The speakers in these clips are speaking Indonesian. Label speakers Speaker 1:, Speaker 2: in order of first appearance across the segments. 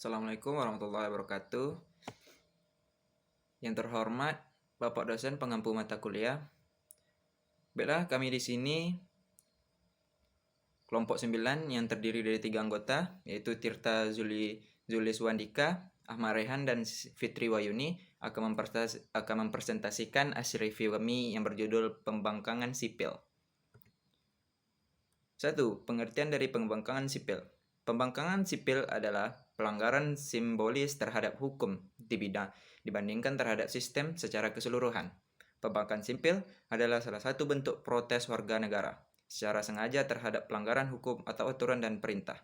Speaker 1: Assalamualaikum warahmatullahi wabarakatuh. Yang terhormat Bapak dosen pengampu mata kuliah. Baiklah, kami di sini kelompok 9 yang terdiri dari 3 anggota, yaitu Tirta Zuliswandika, Ahmad Rehan, dan Fitri Wayuni akan mempresentasikan hasil review kami yang berjudul Pembangkangan Sipil. 1. Pengertian dari pembangkangan sipil. Pembangkangan sipil adalah pelanggaran simbolis terhadap hukum dibandingkan terhadap sistem secara keseluruhan. Pembangkangan sipil adalah salah satu bentuk protes warga negara secara sengaja terhadap pelanggaran hukum atau aturan dan perintah.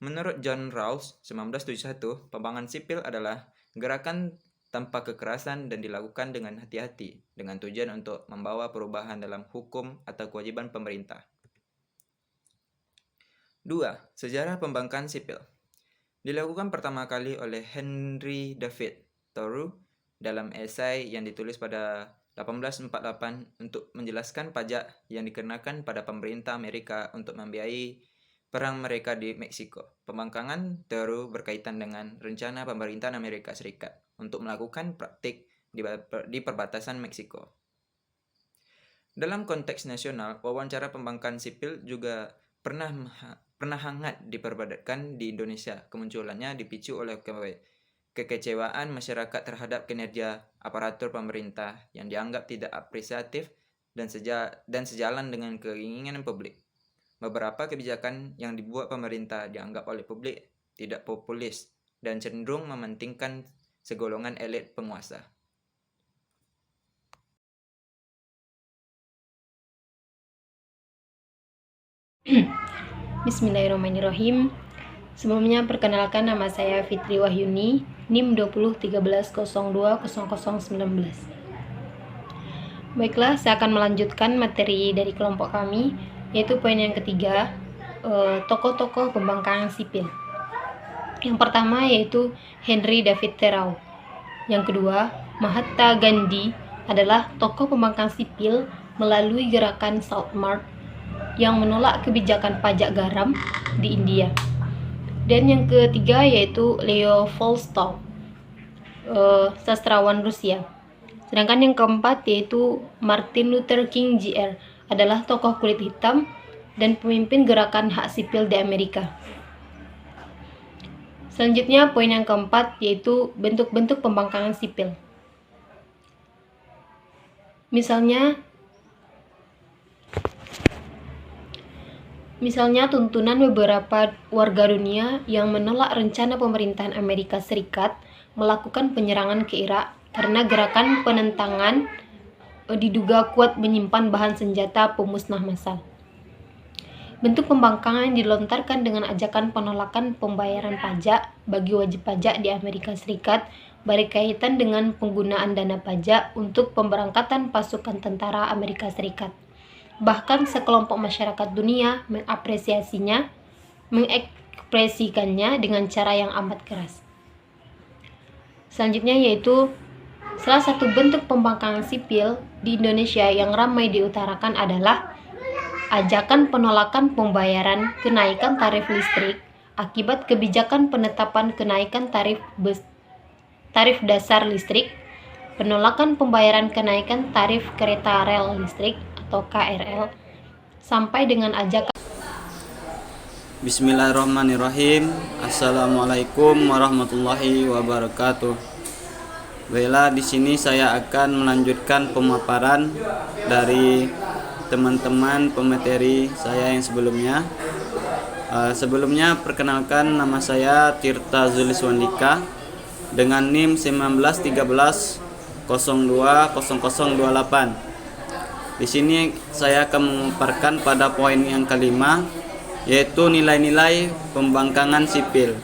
Speaker 1: Menurut John Rawls 1971, pembangkangan sipil adalah gerakan tanpa kekerasan dan dilakukan dengan hati-hati dengan tujuan untuk membawa perubahan dalam hukum atau kewajiban pemerintah. 2. Sejarah pembangkangan sipil. Dilakukan pertama kali oleh Henry David Thoreau dalam esai yang ditulis pada 1848 untuk menjelaskan pajak yang dikenakan pada pemerintah Amerika untuk membiayai perang mereka di Meksiko. Pembangkangan Thoreau berkaitan dengan rencana pemerintahan Amerika Serikat untuk melakukan praktik di perbatasan Meksiko. Dalam konteks nasional, wawancara pembangkangan sipil juga pernah hangat diperdebatkan di Indonesia. Kemunculannya dipicu oleh kekecewaan masyarakat terhadap kinerja aparatur pemerintah yang dianggap tidak apresiatif dan sejalan dengan keinginan publik. Beberapa kebijakan yang dibuat pemerintah dianggap oleh publik tidak populis dan cenderung mementingkan segolongan elit penguasa.
Speaker 2: Bismillahirrahmanirrahim. Sebelumnya perkenalkan, nama saya Fitri Wahyuni, NIM 2013020019. Baiklah, saya akan melanjutkan materi dari kelompok kami, yaitu poin yang ketiga, tokoh-tokoh pembangkangan sipil. Yang pertama yaitu Henry David Thoreau. Yang kedua, Mahatma Gandhi adalah tokoh pembangkangan sipil melalui gerakan Salt March yang menolak kebijakan pajak garam di India. Dan yang ketiga yaitu Leo Tolstoy, sastrawan Rusia. Sedangkan yang keempat yaitu Martin Luther King Jr. adalah tokoh kulit hitam dan pemimpin gerakan hak sipil di Amerika. Selanjutnya poin yang keempat yaitu bentuk-bentuk pembangkangan sipil. Misalnya tuntunan beberapa warga dunia yang menolak rencana pemerintahan Amerika Serikat melakukan penyerangan ke Irak karena gerakan penentangan diduga kuat menyimpan bahan senjata pemusnah massal. Bentuk pembangkangan dilontarkan dengan ajakan penolakan pembayaran pajak bagi wajib pajak di Amerika Serikat berkaitan dengan penggunaan dana pajak untuk pemberangkatan pasukan tentara Amerika Serikat. Bahkan sekelompok masyarakat dunia mengekspresikannya dengan cara yang amat keras. Selanjutnya yaitu salah satu bentuk pembangkangan sipil di Indonesia yang ramai diutarakan adalah ajakan penolakan pembayaran kenaikan tarif listrik akibat kebijakan penetapan kenaikan tarif dasar listrik, penolakan pembayaran kenaikan tarif kereta rel listrik atau KRL, sampai dengan ajakan.
Speaker 3: Bismillahirrahmanirrahim. Assalamualaikum warahmatullahi wabarakatuh. Baiklah, di sini saya akan melanjutkan pemaparan dari teman-teman pemateri saya yang sebelumnya. Sebelumnya perkenalkan, nama saya Tirta Zuliswandika dengan NIM 1913020028. Di sini saya akan memaparkan pada poin yang kelima, yaitu nilai-nilai pembangkangan sipil.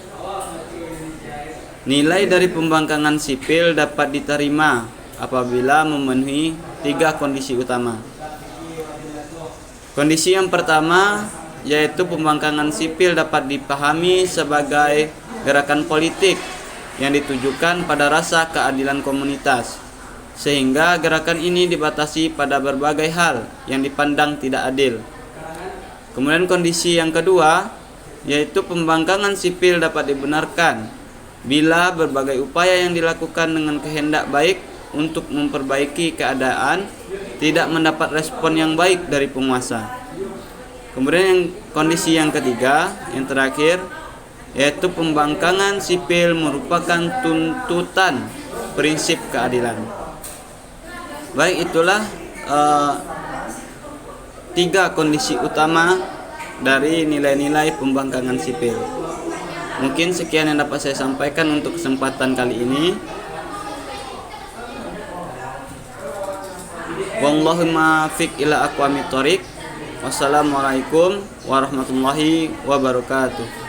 Speaker 3: Nilai dari pembangkangan sipil dapat diterima apabila memenuhi 3 kondisi utama. Kondisi yang pertama yaitu pembangkangan sipil dapat dipahami sebagai gerakan politik yang ditujukan pada rasa keadilan komunitas, sehingga gerakan ini dibatasi pada berbagai hal yang dipandang tidak adil. Kemudian kondisi yang kedua yaitu pembangkangan sipil dapat dibenarkan bila berbagai upaya yang dilakukan dengan kehendak baik untuk memperbaiki keadaan tidak mendapat respon yang baik dari penguasa. Kemudian kondisi yang ketiga, yang terakhir, yaitu pembangkangan sipil merupakan tuntutan prinsip keadilan. Baik, itulah 3 kondisi utama dari nilai-nilai pembangkangan sipil. Mungkin sekian yang dapat saya sampaikan untuk kesempatan kali ini. Wallahumma fiq ila aqwamit thoriq. Wassalamualaikum warahmatullahi wabarakatuh.